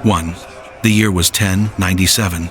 1. The year was 1097,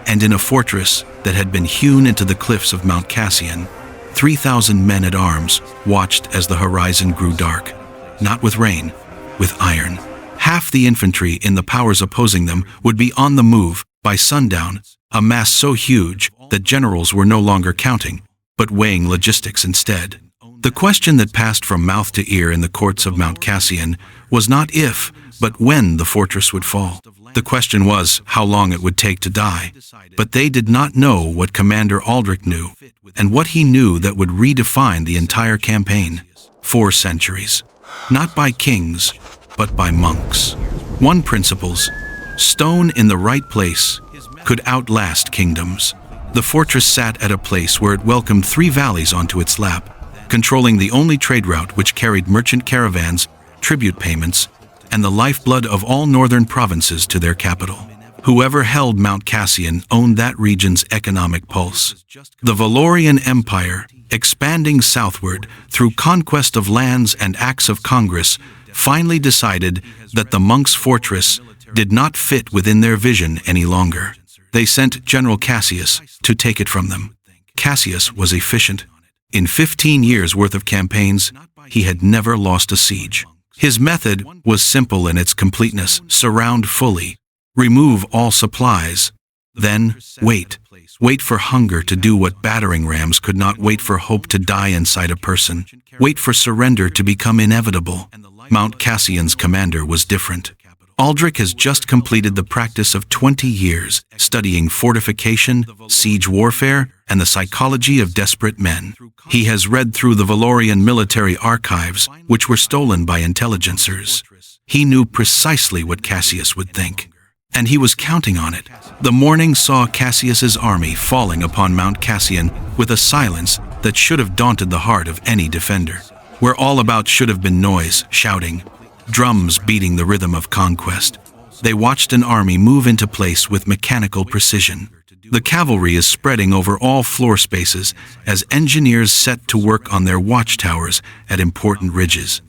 and in a fortress that had been hewn into the cliffs of Mount Cassian, 3,000 men-at-arms watched as the horizon grew dark, not with rain, with iron. Half the infantry in the powers opposing them would be on the move by sundown, a mass so huge that generals were no longer counting, but weighing logistics instead. The question that passed from mouth to ear in the courts of Mount Cassian was not if, but when the fortress would fall. The question was how long it would take to die, but they did not know what Commander Aldrich knew, and what he knew that would redefine the entire campaign. 4 centuries. Not by kings, but by monks. 1 principles: stone in the right place could outlast kingdoms. The fortress sat at a place where it welcomed 3 valleys onto its lap, controlling the only trade route which carried merchant caravans, tribute payments, and the lifeblood of all northern provinces to their capital. Whoever held Mount Cassian owned that region's economic pulse. The Valorian Empire, expanding southward through conquest of lands and acts of Congress, finally decided that the monks' fortress did not fit within their vision any longer. They sent General Cassius to take it from them. Cassius was efficient. In 15 years' worth of campaigns, he had never lost a siege. His method was simple in its completeness: surround fully, remove all supplies, then wait. Wait for hunger to do what battering rams could not, wait for hope to die inside a person, wait for surrender to become inevitable. Mount Cassian's commander was different. Aldrich has just completed the practice of 20 years studying fortification, siege warfare, and the psychology of desperate men. He has read through the Valorian military archives, which were stolen by intelligencers. He knew precisely what Cassius would think, and he was counting on it. The morning saw Cassius's army falling upon Mount Cassian with a silence that should have daunted the heart of any defender. Where all about should have been noise, shouting, drums beating the rhythm of conquest. They watched an army move into place with mechanical precision. The cavalry is spreading over all floor spaces as engineers set to work on their watchtowers at important ridges.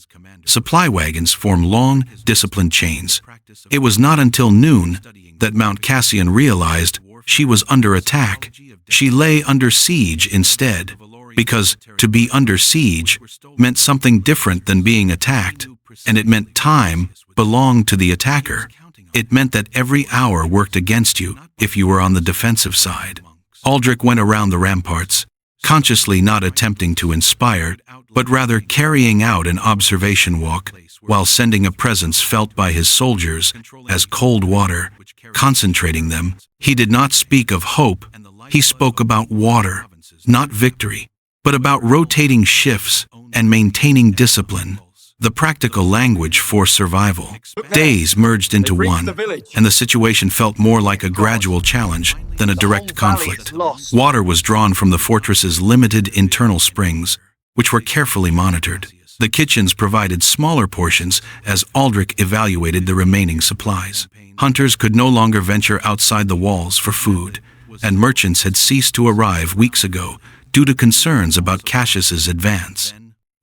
Supply wagons form long, disciplined chains. It was not until noon that Mount Cassian realized she was under attack. She lay under siege instead, because to be under siege meant something different than being attacked, and it meant time belonged to the attacker. It meant that every hour worked against you if you were on the defensive side. Aldrich went around the ramparts, consciously not attempting to inspire, but rather carrying out an observation walk, while sending a presence felt by his soldiers as cold water, concentrating them. He did not speak of hope, he spoke about water, not victory, but about rotating shifts and maintaining discipline, the practical language for survival. Days merged into one, and the situation felt more like a gradual challenge than a direct conflict. Water was drawn from the fortress's limited internal springs, which were carefully monitored. The kitchens provided smaller portions as Aldrich evaluated the remaining supplies. Hunters could no longer venture outside the walls for food, and merchants had ceased to arrive weeks ago due to concerns about Cassius's advance.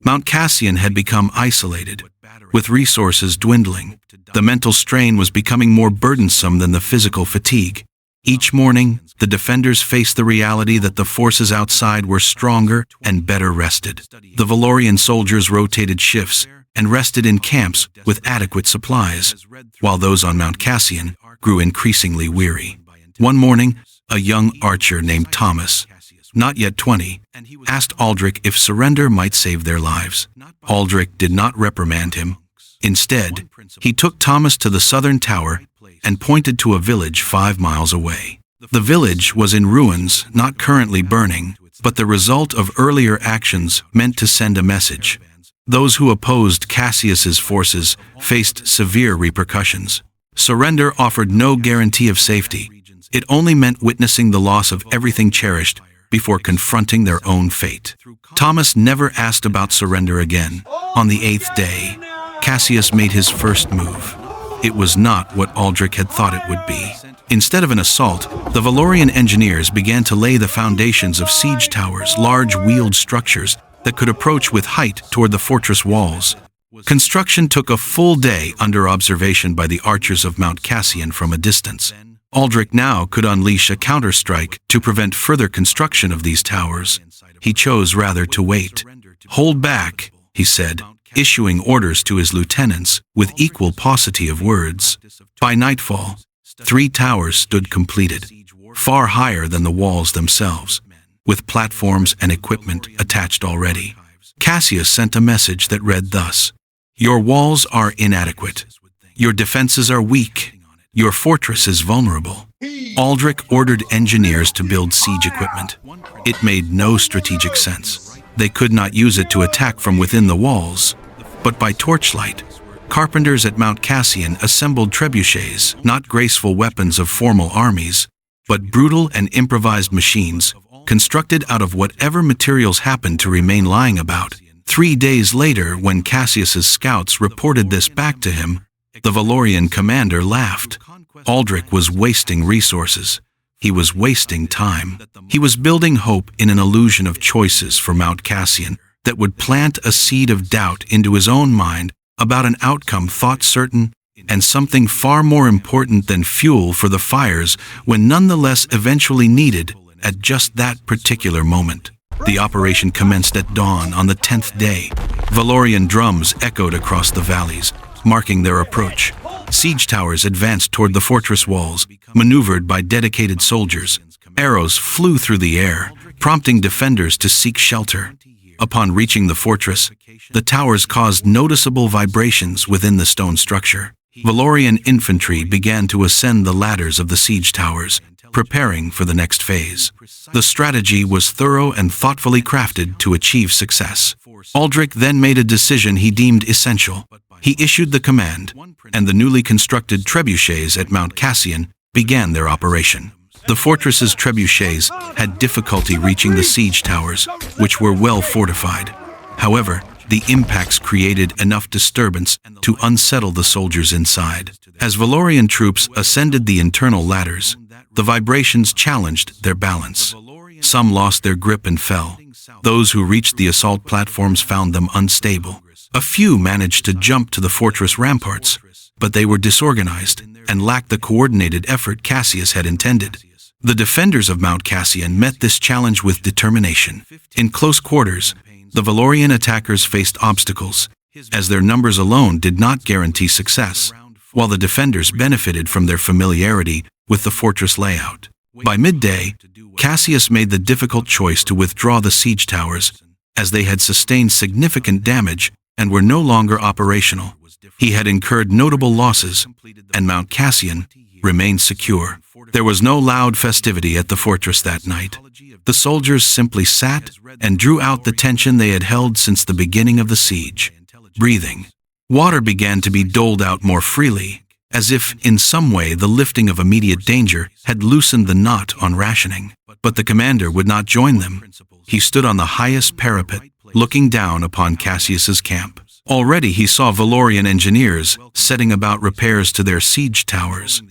Mount Cassian had become isolated, with resources dwindling. The mental strain was becoming more burdensome than the physical fatigue. Each morning, the defenders faced the reality that the forces outside were stronger and better rested. The Valorian soldiers rotated shifts and rested in camps with adequate supplies, while those on Mount Cassian grew increasingly weary. One morning, a young archer named Thomas, not yet 20, asked Aldrich if surrender might save their lives. Aldrich did not reprimand him. Instead, he took Thomas to the southern tower and pointed to a village 5 miles away. The village was in ruins, not currently burning, but the result of earlier actions meant to send a message. Those who opposed Cassius's forces faced severe repercussions. Surrender offered no guarantee of safety. It only meant witnessing the loss of everything cherished before confronting their own fate. Thomas never asked about surrender again. On the 8th day, Cassius made his first move. It was not what Aldrich had thought it would be. Instead of an assault, the Valorian engineers began to lay the foundations of siege towers, large wheeled structures that could approach with height toward the fortress walls. Construction took a full day under observation by the archers of Mount Cassian from a distance. Aldrich now could unleash a counterstrike to prevent further construction of these towers. He chose rather to wait. "Hold back," he said, issuing orders to his lieutenants with equal paucity of words. By nightfall, 3 towers stood completed, far higher than the walls themselves, with platforms and equipment attached already. Cassius sent a message that read thus: "Your walls are inadequate. Your defenses are weak. Your fortress is vulnerable." Aldrich ordered engineers to build siege equipment. It made no strategic sense. They could not use it to attack from within the walls. But by torchlight, carpenters at Mount Cassian assembled trebuchets, not graceful weapons of formal armies, but brutal and improvised machines, constructed out of whatever materials happened to remain lying about. 3 days later, when Cassius's scouts reported this back to him, the Valorian commander laughed. Aldrich was wasting resources. He was wasting time. He was building hope in an illusion of choices for Mount Cassian that would plant a seed of doubt into his own mind about an outcome thought certain, and something far more important than fuel for the fires when nonetheless eventually needed at just that particular moment. The operation commenced at dawn on the 10th day. Valorian drums echoed across the valleys, marking their approach. Siege towers advanced toward the fortress walls, maneuvered by dedicated soldiers. Arrows flew through the air, prompting defenders to seek shelter. Upon reaching the fortress, the towers caused noticeable vibrations within the stone structure. Valorian infantry began to ascend the ladders of the siege towers, preparing for the next phase. The strategy was thorough and thoughtfully crafted to achieve success. Aldrich then made a decision he deemed essential. He issued the command, and the newly constructed trebuchets at Mount Cassian began their operation. The fortress's trebuchets had difficulty reaching the siege towers, which were well fortified. However, the impacts created enough disturbance to unsettle the soldiers inside. As Valorian troops ascended the internal ladders, the vibrations challenged their balance. Some lost their grip and fell. Those who reached the assault platforms found them unstable. A few managed to jump to the fortress ramparts, but they were disorganized and lacked the coordinated effort Cassius had intended. The defenders of Mount Cassian met this challenge with determination. In close quarters, the Valorian attackers faced obstacles, as their numbers alone did not guarantee success, while the defenders benefited from their familiarity with the fortress layout. By midday, Cassius made the difficult choice to withdraw the siege towers, as they had sustained significant damage and were no longer operational. He had incurred notable losses, and Mount Cassian remained secure. There was no loud festivity at the fortress that night. The soldiers simply sat and drew out the tension they had held since the beginning of the siege. Breathing. Water began to be doled out more freely, as if in some way the lifting of immediate danger had loosened the knot on rationing. But the commander would not join them. He stood on the highest parapet, looking down upon Cassius's camp. Already he saw Valorian engineers setting about repairs to their siege towers.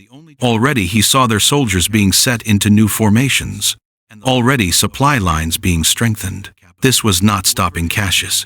Already he saw their soldiers being set into new formations. Already supply lines being strengthened. This was not stopping Cassius,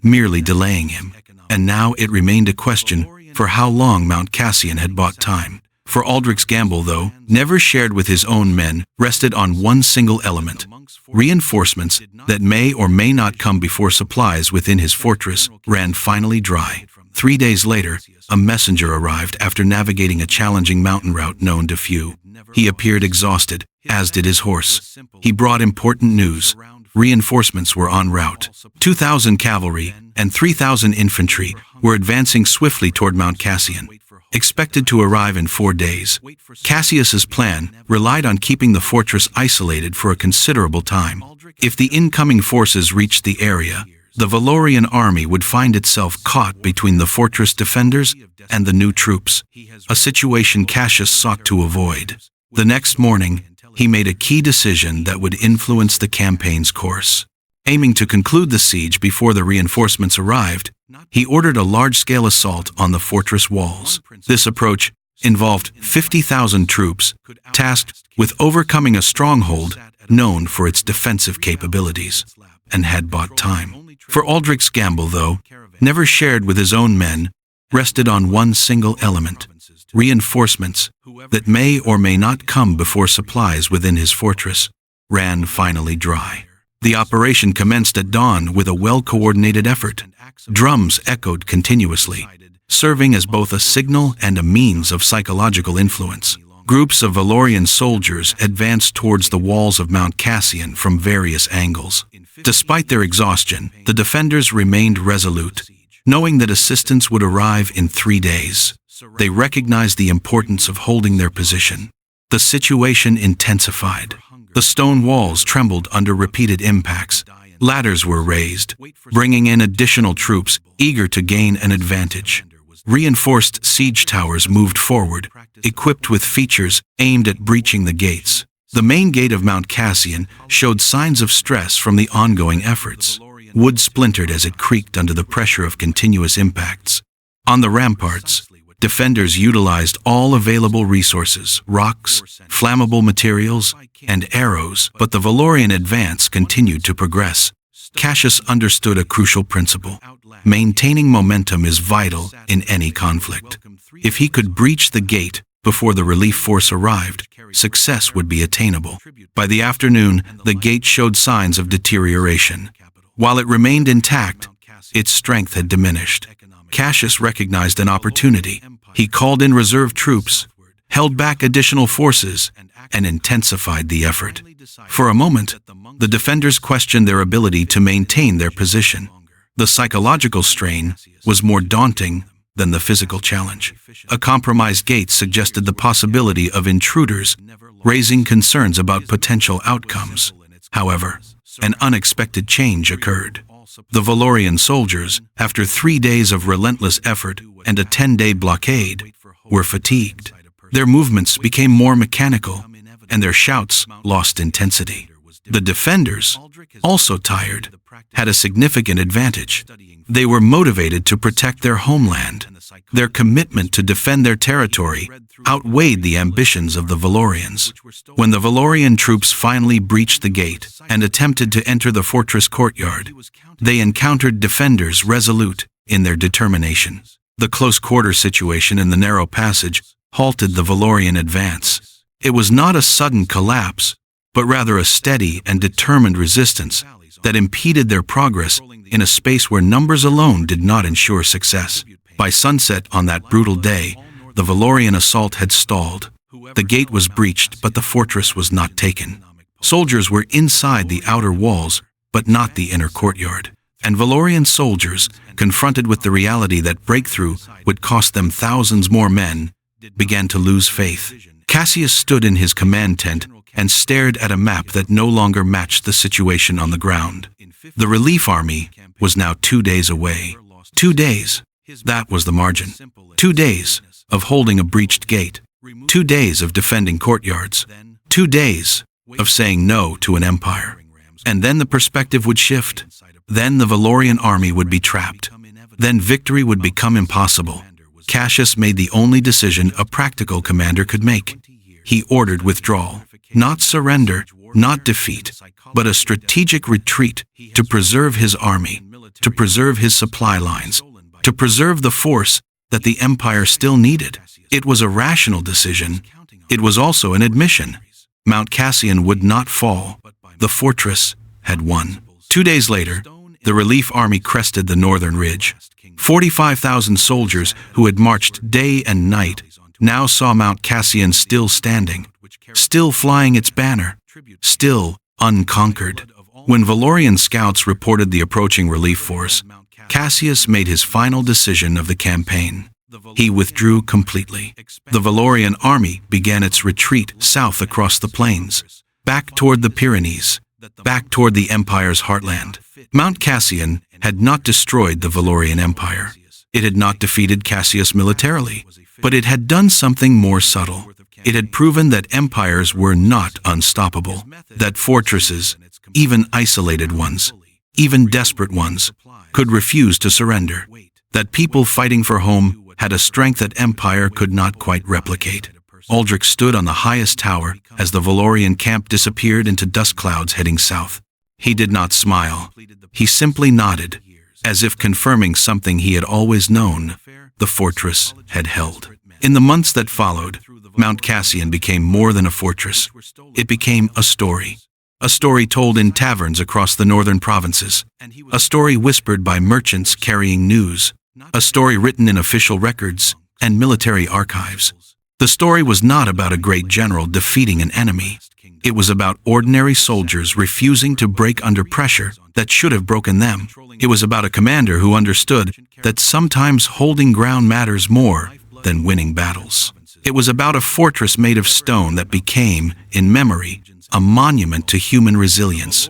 merely delaying him. And now it remained a question for how long Mount Cassian had bought time. For Aldrich's gamble, though, never shared with his own men, rested on one single element: reinforcements that may or may not come before supplies within his fortress ran finally dry. 3 days later, a messenger arrived after navigating a challenging mountain route known to few. He appeared exhausted, as did his horse. He brought important news. Reinforcements were en route. 2,000 cavalry and 3,000 infantry were advancing swiftly toward Mount Cassian, expected to arrive in 4 days. Cassius's plan relied on keeping the fortress isolated for a considerable time. If the incoming forces reached the area, the Valorian army would find itself caught between the fortress defenders and the new troops, a situation Cassius sought to avoid. The next morning, he made a key decision that would influence the campaign's course. Aiming to conclude the siege before the reinforcements arrived, he ordered a large-scale assault on the fortress walls. This approach involved 50,000 troops, tasked with overcoming a stronghold known for its defensive capabilities, and had bought time. For Aldrich's gamble, though, never shared with his own men, rested on one single element: reinforcements that may or may not come before supplies within his fortress ran finally dry. The operation commenced at dawn with a well-coordinated effort. Drums echoed continuously, serving as both a signal and a means of psychological influence. Groups of Valorian soldiers advanced towards the walls of Mount Cassian from various angles. Despite their exhaustion, the defenders remained resolute, knowing that assistance would arrive in 3 days. They recognized the importance of holding their position. The situation intensified. The stone walls trembled under repeated impacts. Ladders were raised, bringing in additional troops eager to gain an advantage. Reinforced siege towers moved forward, equipped with features aimed at breaching the gates. The main gate of Mount Cassian showed signs of stress from the ongoing efforts. Wood splintered as it creaked under the pressure of continuous impacts. On the ramparts, defenders utilized all available resources: rocks, flammable materials, and arrows, but the Valorian advance continued to progress. Cassius understood a crucial principle: maintaining momentum is vital in any conflict. If he could breach the gate before the relief force arrived, success would be attainable. By the afternoon, the gate showed signs of deterioration. While it remained intact, its strength had diminished. Cassius recognized an opportunity. He called in reserve troops, held back additional forces, and intensified the effort. For a moment, the defenders questioned their ability to maintain their position. The psychological strain was more daunting than the physical challenge. A compromised gate suggested the possibility of intruders, raising concerns about potential outcomes. However, an unexpected change occurred. The Valorian soldiers, after 3 days of relentless effort and a 10-day blockade, were fatigued. Their movements became more mechanical, and their shouts lost intensity. The defenders, also tired, had a significant advantage. They were motivated to protect their homeland. Their commitment to defend their territory outweighed the ambitions of the Valorians. When the Valorian troops finally breached the gate and attempted to enter the fortress courtyard, they encountered defenders resolute in their determination. The close-quarter situation in the narrow passage halted the Valorian advance. It was not a sudden collapse, but rather a steady and determined resistance that impeded their progress in a space where numbers alone did not ensure success. By sunset on that brutal day, the Valorian assault had stalled. The gate was breached, but the fortress was not taken. Soldiers were inside the outer walls, but not the inner courtyard. And Valorian soldiers, confronted with the reality that breakthrough would cost them thousands more men, began to lose faith. Cassius stood in his command tent and stared at a map that no longer matched the situation on the ground. The relief army was now 2 days away. 2 days. That was the margin. 2 days of holding a breached gate. 2 days of defending courtyards. 2 days of saying no to an empire. And then the perspective would shift. Then the Valorian army would be trapped. Then victory would become impossible. Cassius made the only decision a practical commander could make. He ordered withdrawal. Not surrender, not defeat, but a strategic retreat to preserve his army, to preserve his supply lines, to preserve the force that the empire still needed. It was a rational decision. It was also an admission. Mount Cassian would not fall. The fortress had won. 2 days later, the relief army crested the northern ridge. 45,000 soldiers who had marched day and night now saw Mount Cassian still standing, still flying its banner, still unconquered. When Valorian scouts reported the approaching relief force, Cassius made his final decision of the campaign. He withdrew completely. The Valorian army began its retreat south across the plains, back toward the Pyrenees, back toward the empire's heartland. Mount Cassian had not destroyed the Valorian Empire. It had not defeated Cassius militarily, but it had done something more subtle. It had proven that empires were not unstoppable, that fortresses, even isolated ones, even desperate ones, could refuse to surrender, that people fighting for home had a strength that empire could not quite replicate. Aldrich stood on the highest tower as the Valorian camp disappeared into dust clouds heading south. He did not smile. He simply nodded, as if confirming something he had always known: the fortress had held. In the months that followed, Mount Cassian became more than a fortress. It became a story. A story told in taverns across the northern provinces. A story whispered by merchants carrying news. A story written in official records and military archives. The story was not about a great general defeating an enemy. It was about ordinary soldiers refusing to break under pressure that should have broken them. It was about a commander who understood that sometimes holding ground matters more than winning battles. It was about a fortress made of stone that became, in memory, a monument to human resilience.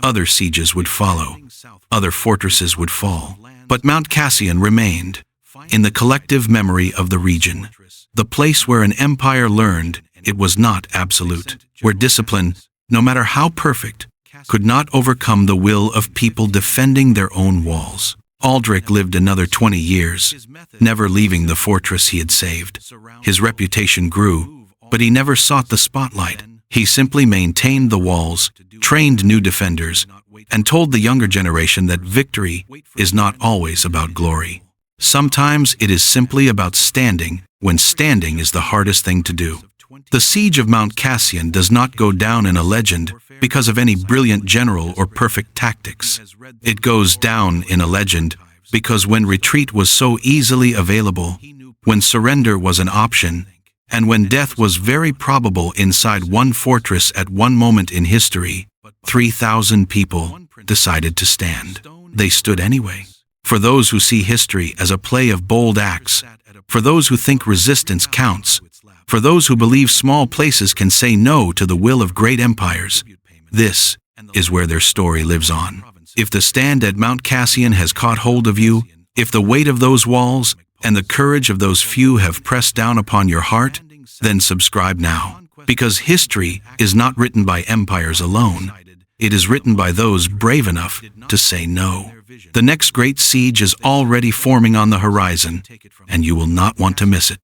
Other sieges would follow. Other fortresses would fall. But Mount Cassian remained, in the collective memory of the region. The place where an empire learned it was not absolute. Where discipline, no matter how perfect, could not overcome the will of people defending their own walls. Aldrich lived another 20 years, never leaving the fortress he had saved. His reputation grew, but he never sought the spotlight. He simply maintained the walls, trained new defenders, and told the younger generation that victory is not always about glory. Sometimes it is simply about standing when standing is the hardest thing to do. The siege of Mount Cassian does not go down in a legend because of any brilliant general or perfect tactics. It goes down in a legend because when retreat was so easily available, when surrender was an option, and when death was very probable inside one fortress at one moment in history, 3,000 people decided to stand. They stood anyway. For those who see history as a play of bold acts, for those who think resistance counts, for those who believe small places can say no to the will of great empires, this is where their story lives on. If the stand at Mount Cassian has caught hold of you, if the weight of those walls and the courage of those few have pressed down upon your heart, then subscribe now. Because history is not written by empires alone. It is written by those brave enough to say no. The next great siege is already forming on the horizon, and you will not want to miss it.